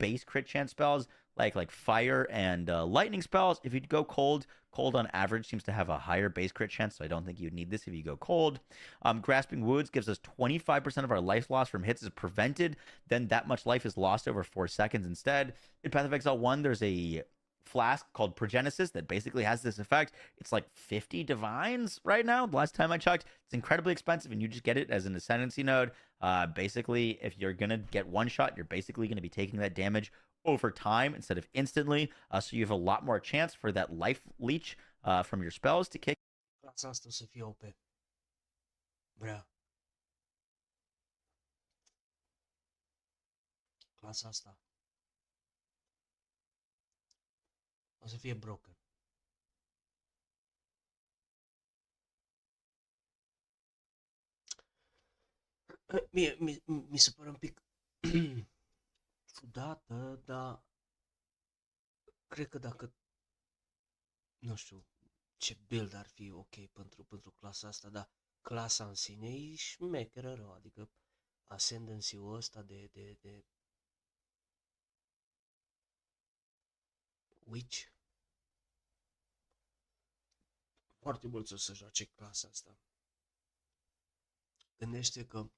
base crit chance spells like fire and lightning spells. If you go cold, cold on average seems to have a higher base crit chance, so I don't think you'd need this if you go cold. Grasping Wounds gives us 25% of our life loss from hits is prevented. Then that much life is lost over 4 seconds instead. In Path of Exile 1, there's a flask called Progenesis that basically has this effect. It's like 50 divines right now. The last time I checked, it's incredibly expensive, and you just get it as an ascendancy node. Basically, if you're gonna get one shot, you're basically gonna be taking that damage over time instead of instantly. So you have a lot more chance for that life leech from your spells to kick. Clasa asta o să fie OP. Brea. Clasa asta o să fie broken. Mie mi se pare un pic ciudată, dar cred că dacă, nu știu ce build ar fi ok pentru clasa asta, dar clasa în sine e șmecheră rău, adică ascendancy-ul ăsta de Witch. Foarte mulți o să joace clasa asta. Gândește că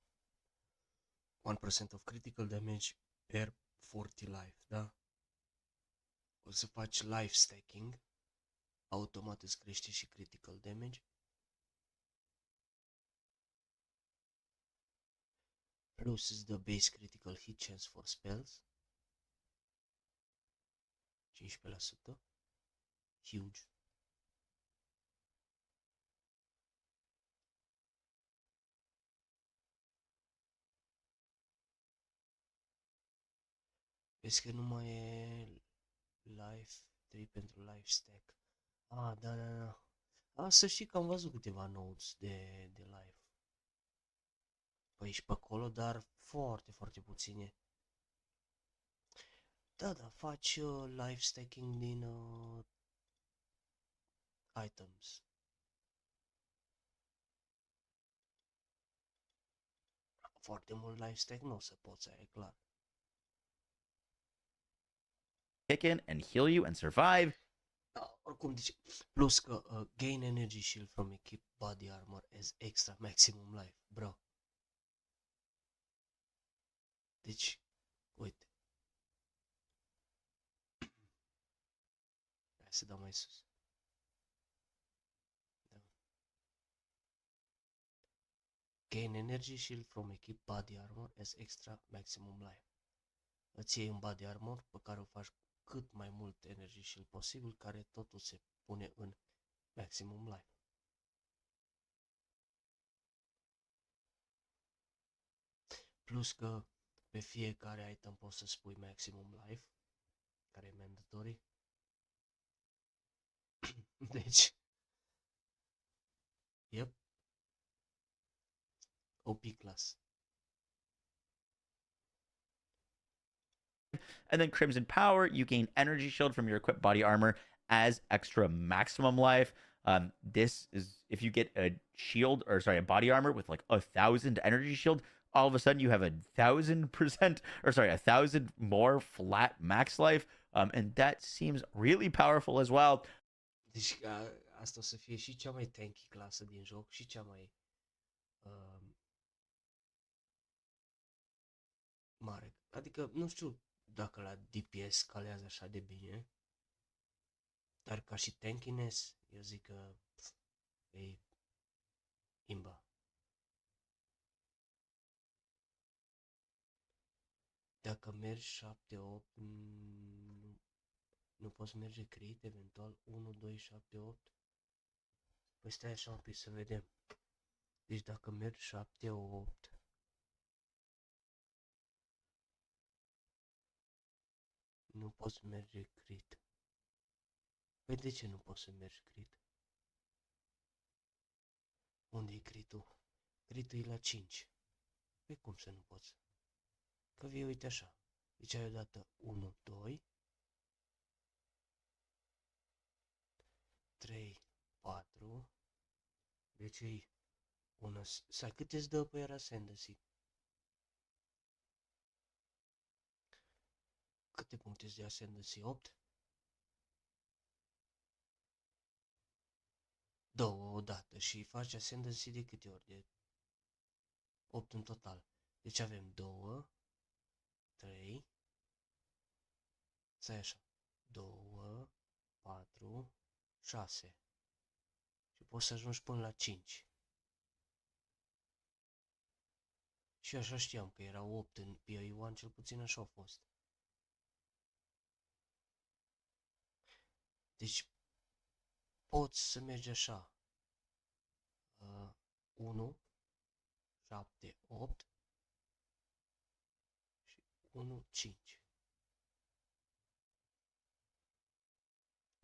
1% of critical damage per 40 life, da? O să faci life stacking, automat îți crește și critical damage. Plus îți dă base critical hit chance for spells. 15%. Huge. Vezi că nu mai e life 3 pentru life stack. Ah, da. Să știi că am văzut câteva nodes de life. Păi și pe acolo, dar foarte puține. Da, faci life stacking din items. Foarte mult life stack nu o să poți, e clar. Kick in and heal you and survive. Da, oricum, deci, plus că gain energy shield from equip body armor as extra maximum life, bro. Deci, uite. Hai să dau mai sus. Da. Gain energy shield from equip body armor as extra maximum life. Îți iei un body armor pe care o faci cât mai mult energy shield posibil, care totul se pune în maximum life. Plus că pe fiecare item poți să spui maximum life, care e mandatory. Deci, yep. OP class. And then Crimson Power, you gain energy shield from your equipped body armor as extra maximum life. This is if you get a shield or sorry, a body armor with like 1,000 energy shield, all of a sudden you have 1,000% or sorry, 1,000 more flat max life. And that seems really powerful as well. Deci asta o să fie și cea mai tanky clasă din joc și cea mai mare. Adică nu știu dacă la DPS scalează așa de bine, dar ca și tankiness, eu zic că e imba. Dacă mergi 7-8, nu poți merge crit, eventual 1, 2, 7, 8. Păi stai așa un pic să vedem. Deci dacă mergi 7, 8, nu poți merge crit. Păi de ce nu poți să mergi crit? Unde e critul? Critul e la 5. Păi cum să nu poți? Că vii, uite așa. Deci ai odată 1, 2, 3, 4. Deci e una... Sau cât îți dă pe era Ascendancy? 7 puncte de Ascendancy, 8. 2 odată și faci Ascendancy de câte ori? De 8 în total. Deci avem 2, 3, stai așa, 2, 4, 6 și poți să ajungi până la 5. Și așa știam că erau 8 în POE1, cel puțin așa au fost. Deci poți să mergi așa. 1, 7, 8 și 1, 5.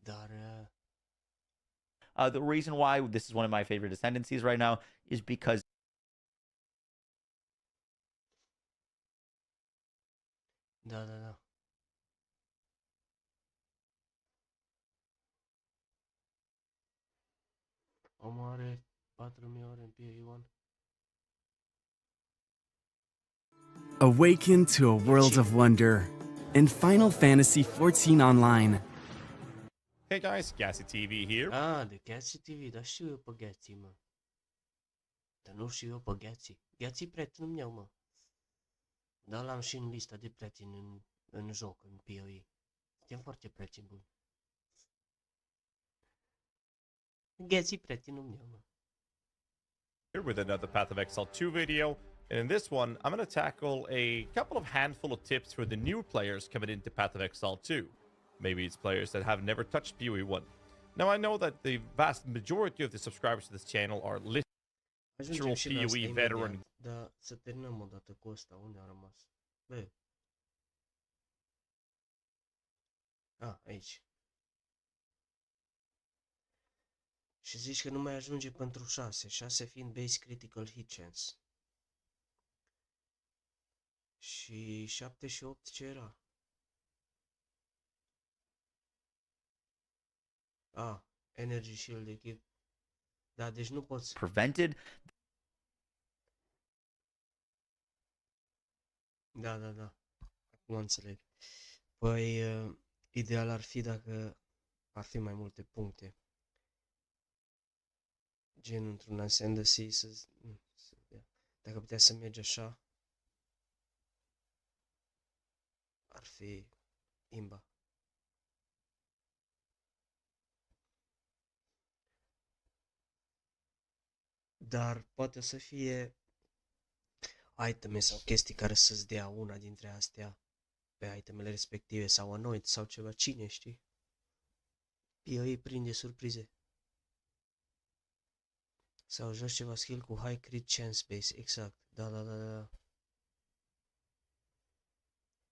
Dar The reason why this is one of my favorite ascendancies right now is because da. Omul are 4000 ore în POE1. Awaken to a world of wonder in Final Fantasy XIV Online. Hey guys, Gassy TV here. De Gatsy TV, dar știu eu pe Gatsy, mă. Dar nu știu eu pe Gatsy. Gatsy e prietenul meu, mă. Dar l-am și în lista de prieteni în joc, în POE. Suntem foarte prieteni buni. Gatsy e prietenul meu, mă. Here with another Path of Exile 2 video. And in this one, I'm going to tackle a couple of handful of tips for the new players coming into Path of Exile 2. Maybe it's players that have never touched PoE 1. Now, I know that the vast majority of the subscribers to this channel are literal PoE veteran. Dar să terminăm odată cu ăsta, unde a rămas? Bă. Aici. Și zici că nu mai ajunge pentru 6, 6 fiind base critical hit chance. Și 7 și 8 ce era? Energy shield equip. Da, deci nu poți. prevented. Da. Acum înțeleg. Păi, ideal ar fi dacă ar fi mai multe puncte. Gen într-un ascendancy dacă putea să mergi așa, ar fi imba. Dar poate să fie iteme sau chestii care să-ți dea una dintre astea pe itemele respective sau anoid sau ceva, cine știi? PoE prinde surprize. Sau joci ceva skill cu high crit chance base, exact, da.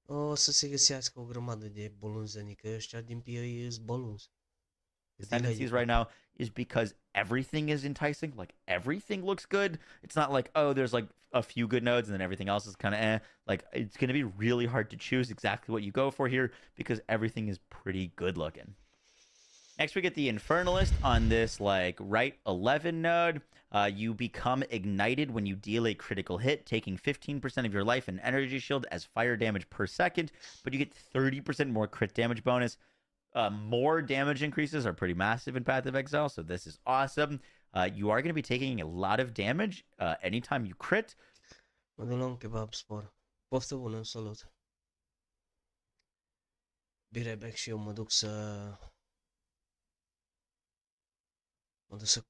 O să se găsească o grămadă de bolunzăni, că ăștia din PoE îs bolunzi. Ascendancies right now is because everything is enticing. Like everything looks good. It's not like, oh, there's like a few good nodes and then everything else is kind of Like it's going to be really hard to choose exactly what you go for here because everything is pretty good looking. Next, we get the Infernalist on this like right 11 node. You become ignited when you deal a critical hit, taking 15% of your life and energy shield as fire damage per second, but you get 30% more crit damage bonus. More damage increases are pretty massive in Path of Exile, so this is awesome. You are going to be taking a lot of damage anytime you crit. Mă duc la un kebab spor. Poftă bună, salut. Be right back și eu mă duc să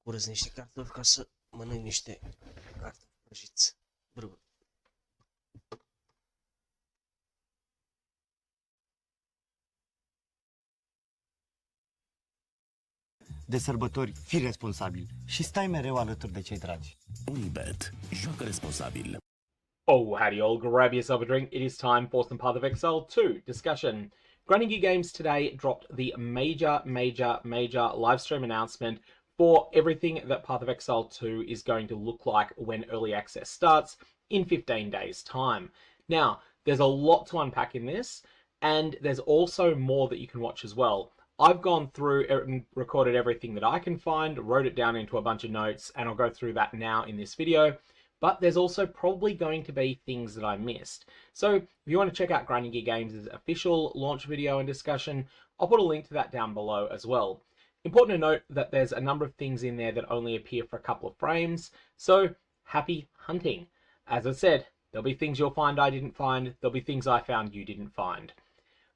curăț niște cartofi ca să mănânc niște cartofi prăjiți. Brr. De sărbători, fii responsabil și stai mereu alături de cei dragi. Unibet. Joacă responsabil. Oh, howdy all, grab yourself a drink. It is time for some Path of Exile 2 discussion. Grinding Gear Games today dropped the major live stream announcement for everything that Path of Exile 2 is going to look like when early access starts in 15 days' time. Now, there's a lot to unpack in this, and there's also more that you can watch as well. I've gone through and recorded everything that I can find, wrote it down into a bunch of notes, and I'll go through that now in this video. but there's also probably going to be things that I missed. So if you want to check out Grinding Gear Games' official launch video and discussion, I'll put a link to that down below as well. Important to note that there's a number of things in there that only appear for a couple of frames, so happy hunting. As I said, there'll be things you'll find I didn't find, there'll be things I found you didn't find.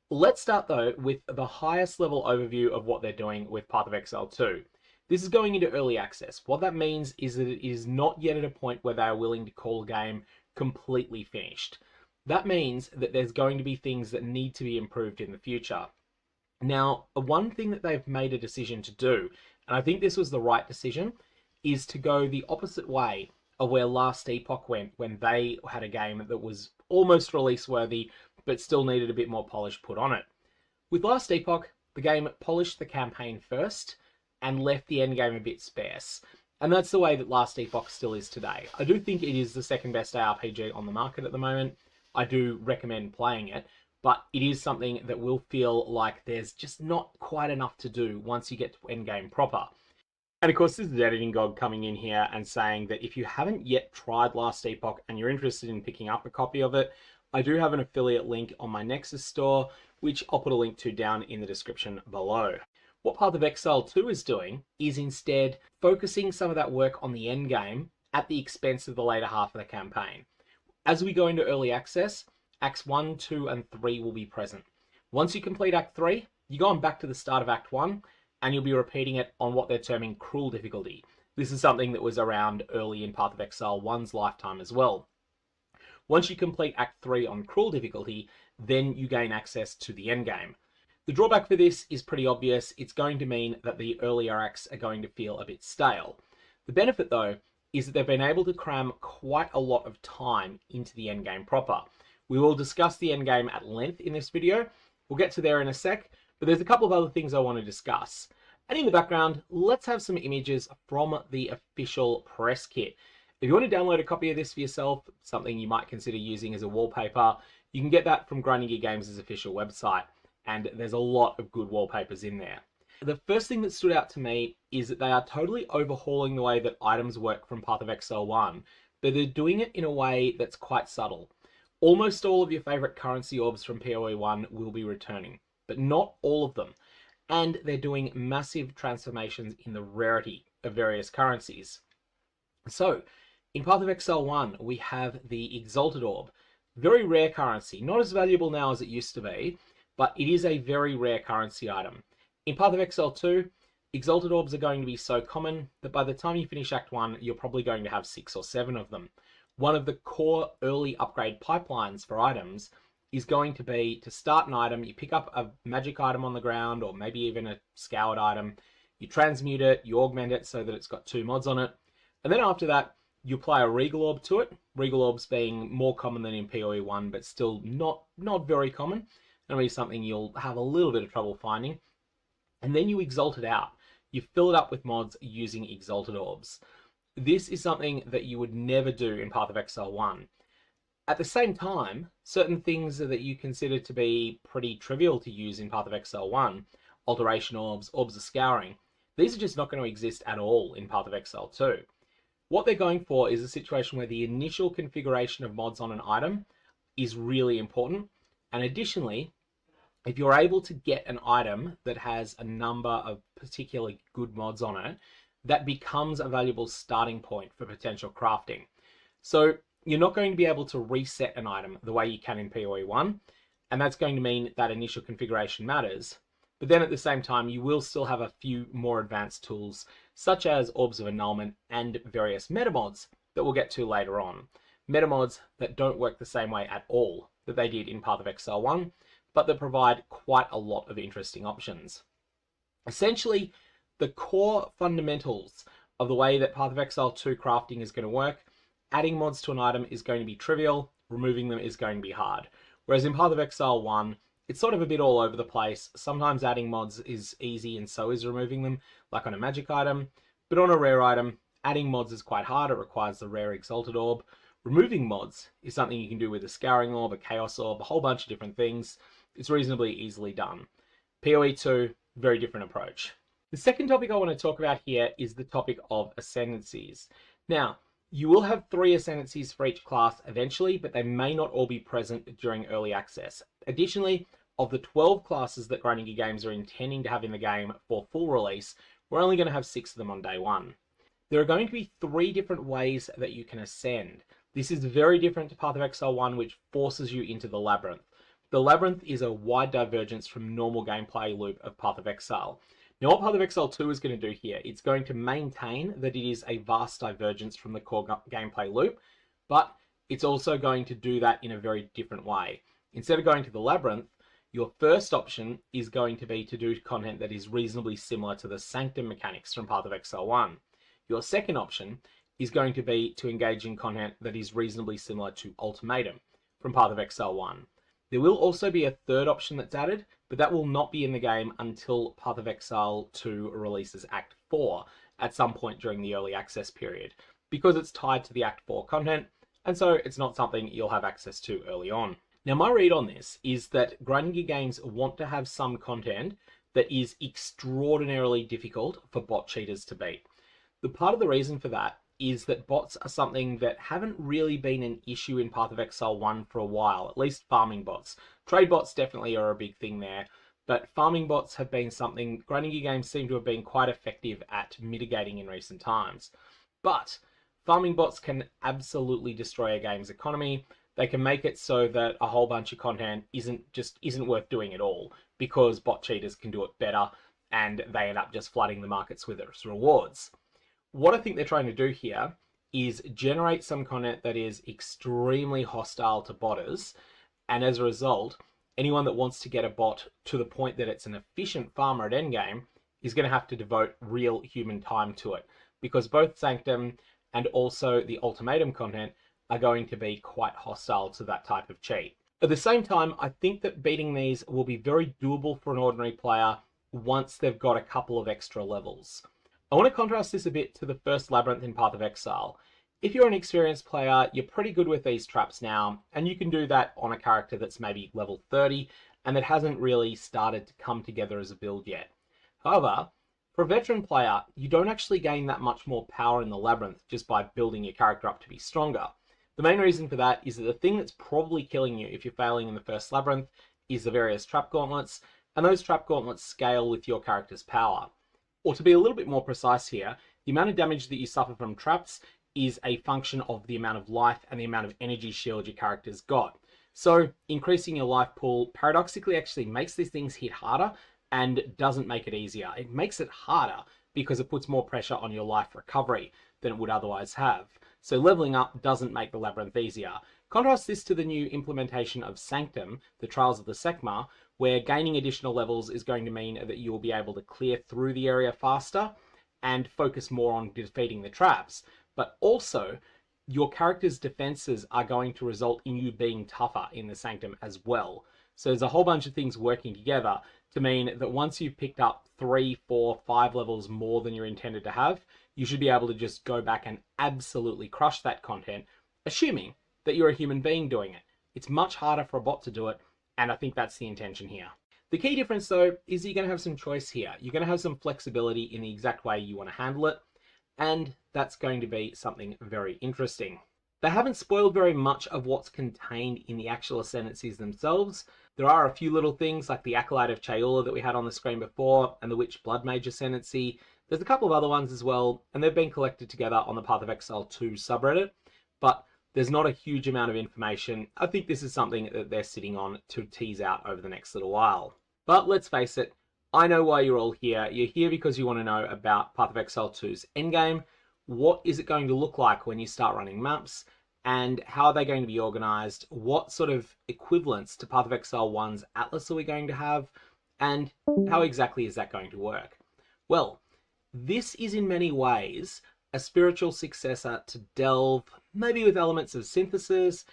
Let's start though with the highest level overview of what they're doing with Path of Exile 2. This is going into early access. What that means is that it is not yet at a point where they are willing to call a game completely finished. That means that there's going to be things that need to be improved in the future. Now, one thing that they've made a decision to do, and I think this was the right decision, is to go the opposite way of where Last Epoch went when they had a game that was almost release worthy, but still needed a bit more polish put on it. With Last Epoch, the game polished the campaign first and left the endgame a bit sparse. And that's the way that Last Epoch still is today. I do think it is the second best ARPG on the market at the moment. I do recommend playing it, but it is something that will feel like there's just not quite enough to do once you get to endgame proper. And of course, this is Editing God coming in here and saying that if you haven't yet tried Last Epoch and you're interested in picking up a copy of it, I do have an affiliate link on my Nexus store, which I'll put a link to down in the description below. What Path of Exile 2 is doing is instead focusing some of that work on the end game at the expense of the later half of the campaign. As we go into early access, Acts 1, 2, and 3 will be present. Once you complete Act 3, you go on back to the start of Act 1, and you'll be repeating it on what they're terming cruel difficulty. This is something that was around early in Path of Exile 1's lifetime as well. Once you complete Act 3 on cruel difficulty, then you gain access to the endgame. The drawback for this is pretty obvious. It's going to mean that the earlier acts are going to feel a bit stale. The benefit though is that they've been able to cram quite a lot of time into the endgame proper. We will discuss the endgame at length in this video. We'll get to there in a sec, but there's a couple of other things I want to discuss. And in the background, let's have some images from the official press kit. If you want to download a copy of this for yourself, something you might consider using as a wallpaper, you can get that from Grinding Gear Games' official website, and there's a lot of good wallpapers in there. The first thing that stood out to me is that they are totally overhauling the way that items work from Path of Exile 1, but they're doing it in a way that's quite subtle. Almost all of your favorite currency orbs from PoE 1 will be returning, but not all of them. And they're doing massive transformations in the rarity of various currencies. So, in Path of Exile 1, we have the Exalted Orb. Very rare currency, not as valuable now as it used to be, but it is a very rare currency item. In Path of Exile 2, Exalted Orbs are going to be so common that by the time you finish Act 1, you're probably going to have 6 or 7 of them. One of the core early upgrade pipelines for items is going to be to start an item, you pick up a magic item on the ground, or maybe even a scoured item, you transmute it, you augment it so that it's got 2 mods on it, and then after that, you apply a Regal Orb to it, Regal Orbs being more common than in PoE 1, but still not very common. It'll be something you'll have a little bit of trouble finding. And then you exalt it out. You fill it up with mods using Exalted Orbs. This is something that you would never do in Path of Exile 1. At the same time, certain things that you consider to be pretty trivial to use in Path of Exile 1, Alteration Orbs, Orbs of Scouring, these are just not going to exist at all in Path of Exile 2. What they're going for is a situation where the initial configuration of mods on an item is really important. And additionally, if you're able to get an item that has a number of particularly good mods on it, that becomes a valuable starting point for potential crafting. So you're not going to be able to reset an item the way you can in PoE 1, and that's going to mean that initial configuration matters. But then at the same time, you will still have a few more advanced tools, such as Orbs of Annulment and various metamods that we'll get to later on. Metamods that don't work the same way at all that they did in Path of Exile 1, but that provide quite a lot of interesting options. Essentially, the core fundamentals of the way that Path of Exile 2 crafting is going to work, adding mods to an item is going to be trivial, removing them is going to be hard. Whereas in Path of Exile 1, it's sort of a bit all over the place. Sometimes adding mods is easy and so is removing them, like on a magic item. But on a rare item, adding mods is quite hard. It requires the rare Exalted Orb. Removing mods is something you can do with a Scouring Orb, a Chaos Orb, a whole bunch of different things. It's reasonably easily done. PoE 2, very different approach. The second topic I want to talk about here is the topic of ascendancies. Now, You will have 3 ascendancies for each class eventually, but they may not all be present during early access. Additionally, of the 12 classes that Grinding Gear Games are intending to have in the game for full release, we're only going to have 6 of them on day 1. There are going to be 3 different ways that you can ascend. This is very different to Path of Exile 1, which forces you into the Labyrinth. The Labyrinth is a wide divergence from normal gameplay loop of Path of Exile. Now, what Path of Exile 2 is going to do here, it's going to maintain that it is a vast divergence from the core gameplay loop, but it's also going to do that in a very different way. Instead of going to the Labyrinth, your first option is going to be to do content that is reasonably similar to the Sanctum mechanics from Path of Exile 1. Your second option is going to be to engage in content that is reasonably similar to Ultimatum from Path of Exile 1. There will also be a third option that's added, but that will not be in the game until Path of Exile 2 releases Act 4 at some point during the early access period, because it's tied to the Act 4 content, and so it's not something you'll have access to early on. Now, my read on this is that Grinding Gear Games want to have some content that is extraordinarily difficult for bot cheaters to beat. The part of the reason for that is that bots are something that haven't really been an issue in Path of Exile 1 for a while, at least farming bots. Trade bots definitely are a big thing there, but farming bots have been something Grinding Gear Games seem to have been quite effective at mitigating in recent times. But farming bots can absolutely destroy a game's economy. They can make it so that a whole bunch of content isn't worth doing at all, because bot cheaters can do it better and they end up just flooding the markets with its rewards. What I think they're trying to do here is generate some content that is extremely hostile to botters, and as a result, anyone that wants to get a bot to the point that it's an efficient farmer at endgame is going to have to devote real human time to it, because both Sanctum and also the Ultimatum content are going to be quite hostile to that type of cheat. At the same time, I think that beating these will be very doable for an ordinary player once they've got a couple of extra levels. I want to contrast this a bit to the first Labyrinth in Path of Exile. If you're an experienced player, you're pretty good with these traps now, and you can do that on a character that's maybe level 30 and that hasn't really started to come together as a build yet. However, for a veteran player, you don't actually gain that much more power in the Labyrinth just by building your character up to be stronger. The main reason for that is that the thing that's probably killing you if you're failing in the first Labyrinth is the various trap gauntlets, and those trap gauntlets scale with your character's power. Or to be a little bit more precise here, the amount of damage that you suffer from traps is a function of the amount of life and the amount of energy shield your character's got. So increasing your life pool paradoxically actually makes these things hit harder and doesn't make it easier. It makes it harder because it puts more pressure on your life recovery than it would otherwise have. So leveling up doesn't make the Labyrinth easier. Contrast this to the new implementation of Sanctum, the Trials of the Sekhma, where gaining additional levels is going to mean that you will be able to clear through the area faster and focus more on defeating the traps. But also, your character's defenses are going to result in you being tougher in the Sanctum as well. So there's a whole bunch of things working together to mean that once you've picked up 3, 4, 5 levels more than you're intended to have, you should be able to just go back and absolutely crush that content, assuming that you're a human being doing it. It's much harder for a bot to do it, and I think that's the intention here. The key difference, though, is you're going to have some choice here. You're going to have some flexibility in the exact way you want to handle it, and that's going to be something very interesting. They haven't spoiled very much of what's contained in the actual ascendancies themselves. There are a few little things like the Acolyte of Chayula that we had on the screen before, and the Witch Blood Mage ascendancy. There's a couple of other ones as well, and they've been collected together on the Path of Exile 2 subreddit, but there's not a huge amount of information. I think this is something that they're sitting on to tease out over the next little while. But let's face it, I know why you're all here. You're here because you want to know about Path of Exile 2's endgame. What is it going to look like when you start running maps? And how are they going to be organized? What sort of equivalents to Path of Exile 1's Atlas are we going to have? And how exactly is that going to work? Well, this is in many ways a spiritual successor to Delve, maybe with elements of synthesis.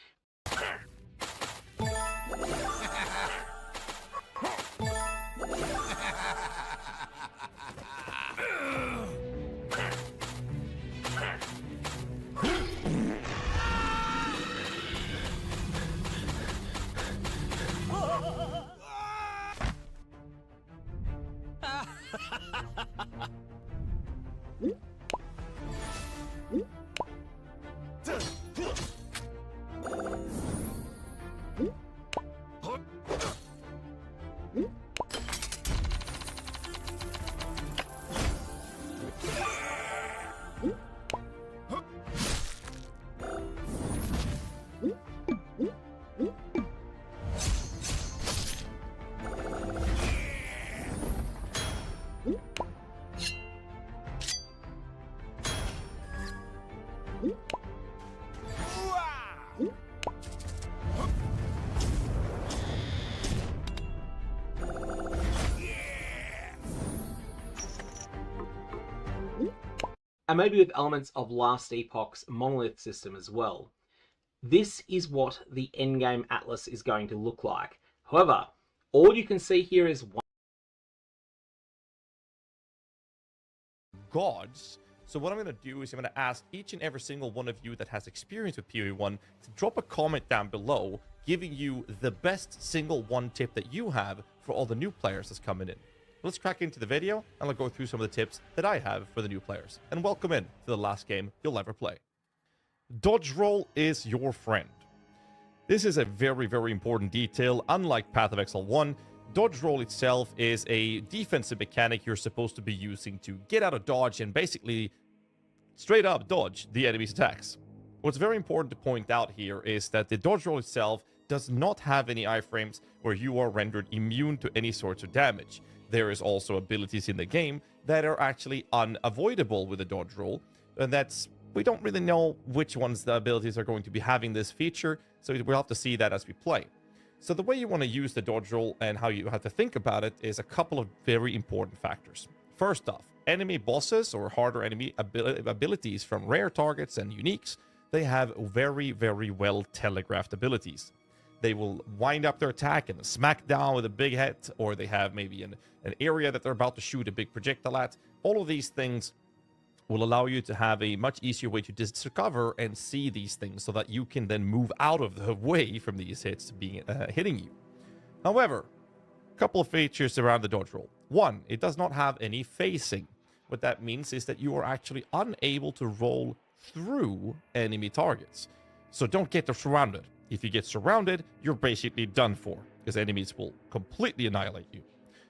and maybe with elements of Last Epoch's monolith system as well. This is what the endgame Atlas is going to look like. However, all you can see here is one gods. So what I'm going to do is I'm going to ask each and every single one of you that has experience with PoE1 to drop a comment down below giving you the best single one tip that you have for all the new players that's coming in. Let's crack into the video and I'll go through some of the tips that I have for the new players. And welcome in to the last game you'll ever play. Dodge roll is your friend. This is a very, very important detail. Unlike Path of Exile 1, dodge roll itself is a defensive mechanic you're supposed to be using to get out of dodge and basically straight up dodge the enemy's attacks. What's very important to point out here is that the dodge roll itself does not have any iframes where you are rendered immune to any sorts of damage. There is also abilities in the game that are actually unavoidable with a dodge roll, and we don't really know which ones the abilities are going to be having this feature, so we'll have to see that as we play. So the way you want to use the dodge roll and how you have to think about it is a couple of very important factors. First off, enemy bosses or harder enemy abilities from rare targets and uniques, they have very, very well telegraphed abilities. They will wind up their attack and smack down with a big hit, or they have maybe an area that they're about to shoot a big projectile at. All of these things will allow you to have a much easier way to discover and see these things so that you can then move out of the way from these hits being hitting you. However, a couple of features around the dodge roll. One, it does not have any phasing. What that means is that you are actually unable to roll through enemy targets. So don't get surrounded. If you get surrounded, you're basically done for, because enemies will completely annihilate you.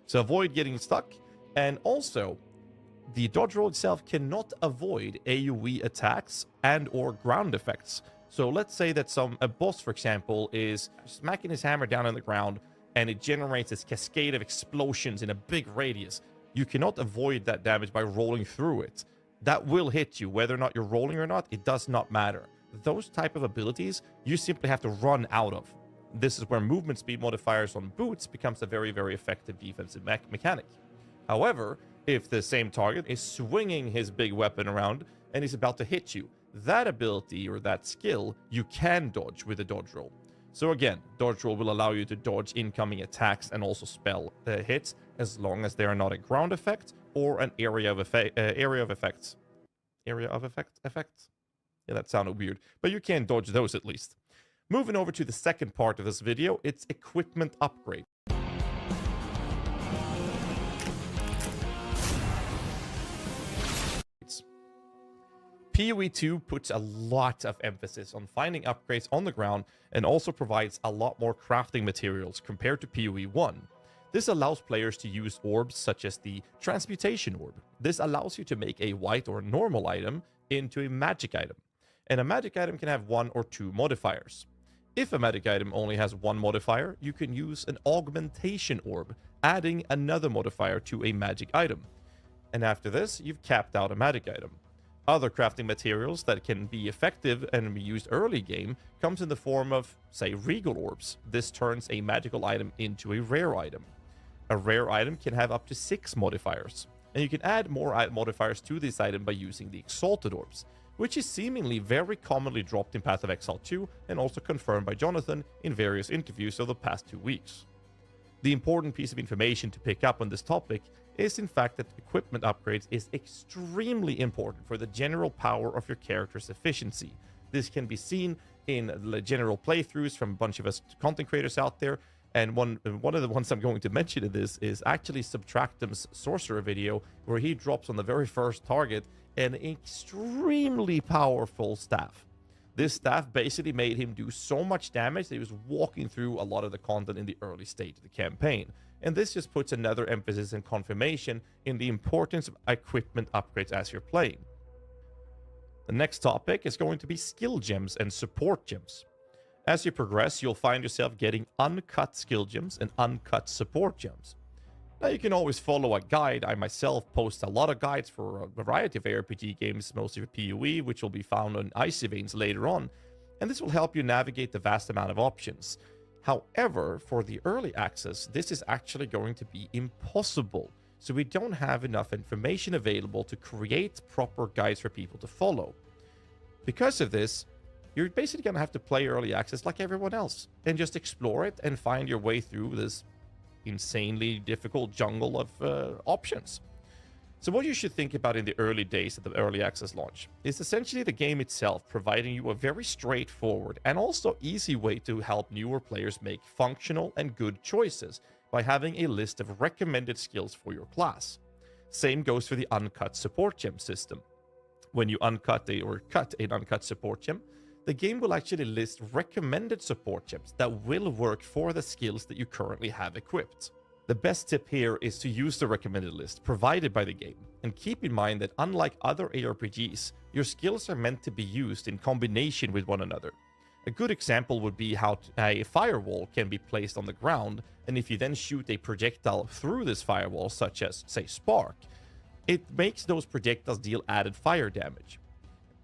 So avoid getting stuck, and also the dodge roll itself cannot avoid AoE attacks and or ground effects. So let's say that a boss, for example, is smacking his hammer down on the ground and it generates this cascade of explosions in a big radius. You cannot avoid that damage by rolling through it. That will hit you, whether or not you're rolling or not, it does not matter. Those type of abilities, you simply have to run out of. This is where movement speed modifiers on boots becomes a very, very effective defensive mechanic. However, if the same target is swinging his big weapon around and he's about to hit you, that ability or that skill you can dodge with a dodge roll. So again, dodge roll will allow you to dodge incoming attacks and also spell hits as long as they are not a ground effect or an area of effects. Yeah, that sounded weird, but you can dodge those at least. Moving over to the second part of this video, it's equipment upgrade. PoE 2 puts a lot of emphasis on finding upgrades on the ground and also provides a lot more crafting materials compared to PoE 1. This allows players to use orbs such as the Transmutation Orb. This allows you to make a white or normal item into a magic item. And a magic item can have one or two modifiers. If a magic item only has one modifier, you can use an Augmentation Orb, adding another modifier to a magic item. And after this, you've capped out a magic item. Other crafting materials that can be effective and be used early game comes in the form of, say, Regal Orbs. This turns a magical item into a rare item. A rare item can have up to 6 modifiers, and you can add more modifiers to this item by using the Exalted Orbs, which is seemingly very commonly dropped in Path of Exile 2 and also confirmed by Jonathan in various interviews over the past 2 weeks. The important piece of information to pick up on this topic is in fact that equipment upgrades is extremely important for the general power of your character's efficiency. This can be seen in the general playthroughs from a bunch of us content creators out there, and one of the ones I'm going to mention in this is actually Subtractum's Sorcerer video, where he drops on the very first target an extremely powerful staff. This staff basically made him do so much damage that he was walking through a lot of the content in the early stage of the campaign. And this just puts another emphasis and confirmation in the importance of equipment upgrades as you're playing. The next topic is going to be skill gems and support gems. As you progress, you'll find yourself getting uncut skill gems and uncut support gems. Now, you can always follow a guide. I myself post a lot of guides for a variety of ARPG games, mostly for PoE, which will be found on Icy Veins later on, and this will help you navigate the vast amount of options. However, for the early access, this is actually going to be impossible. so we don't have enough information available to create proper guides for people to follow. Because of this, you're basically going to have to play early access like everyone else and just explore it and find your way through this insanely difficult jungle of options. So what you should think about in the early days of the early access launch is essentially the game itself providing you a very straightforward and also easy way to help newer players make functional and good choices by having a list of recommended skills for your class. Same goes for the uncut support gem system. When you cut an uncut support gem, the game will actually list recommended support gems that will work for the skills that you currently have equipped. The best tip here is to use the recommended list provided by the game, and keep in mind that unlike other ARPGs, your skills are meant to be used in combination with one another. A good example would be how a firewall can be placed on the ground, and if you then shoot a projectile through this firewall, such as, say, Spark, it makes those projectiles deal added fire damage.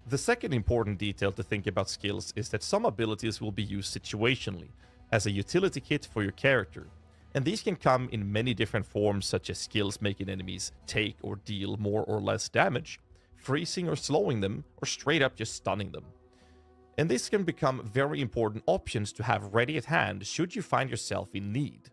The second important detail to think about skills is that some abilities will be used situationally, as a utility kit for your character. And these can come in many different forms, such as skills making enemies take or deal more or less damage, freezing or slowing them, or straight up just stunning them. And this can become very important options to have ready at hand should you find yourself in need.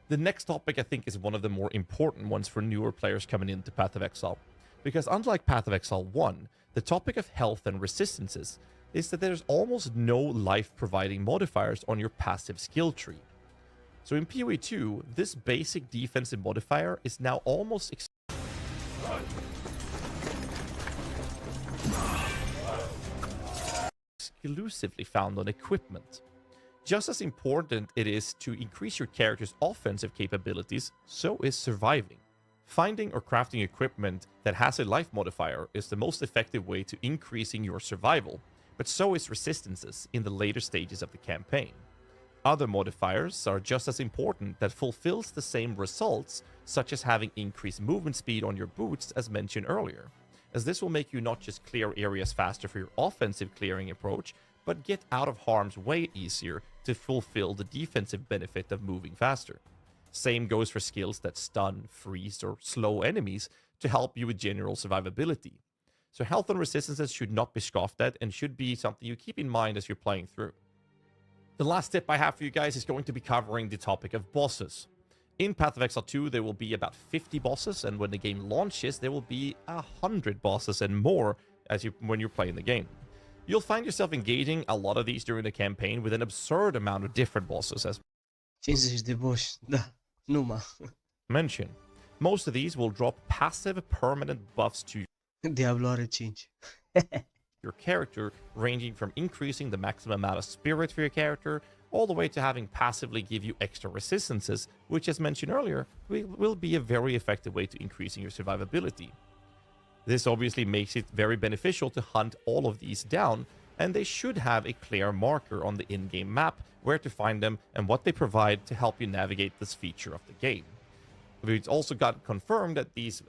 The next topic I think is one of the more important ones for newer players coming into Path of Exile. Because unlike Path of Exile 1, the topic of health and resistances is that there's almost no life-providing modifiers on your passive skill tree. So in PoE 2, this basic defensive modifier is now almost exclusively found on equipment. Just as important it is to increase your character's offensive capabilities, so is surviving. Finding or crafting equipment that has a life modifier is the most effective way to increasing your survival, but so is resistances in the later stages of the campaign. Other modifiers are just as important that fulfills the same results, such as having increased movement speed on your boots as mentioned earlier, as this will make you not just clear areas faster for your offensive clearing approach, but get out of harm's way easier to fulfill the defensive benefit of moving faster. Same goes for skills that stun, freeze, or slow enemies to help you with general survivability. So health and resistances should not be scoffed at and should be something you keep in mind as you're playing through. The last tip I have for you guys is going to be covering the topic of bosses. In Path of Exile 2, there will be about 50 bosses, and when the game launches, there will be 100 bosses and more when you're playing the game. You'll find yourself engaging a lot of these during the campaign with an absurd amount of different bosses, as 50 de boși, da, numai. mentioned. Most of these will drop passive permanent buffs to Diablo are 5. your character, ranging from increasing the maximum amount of spirit for your character, all the way to having passively give you extra resistances, which, as mentioned earlier, will be a very effective way to increasing your survivability. This obviously makes it very beneficial to hunt all of these down, and they should have a clear marker on the in-game map where to find them and what they provide to help you navigate this feature of the game. We've also got confirmed that these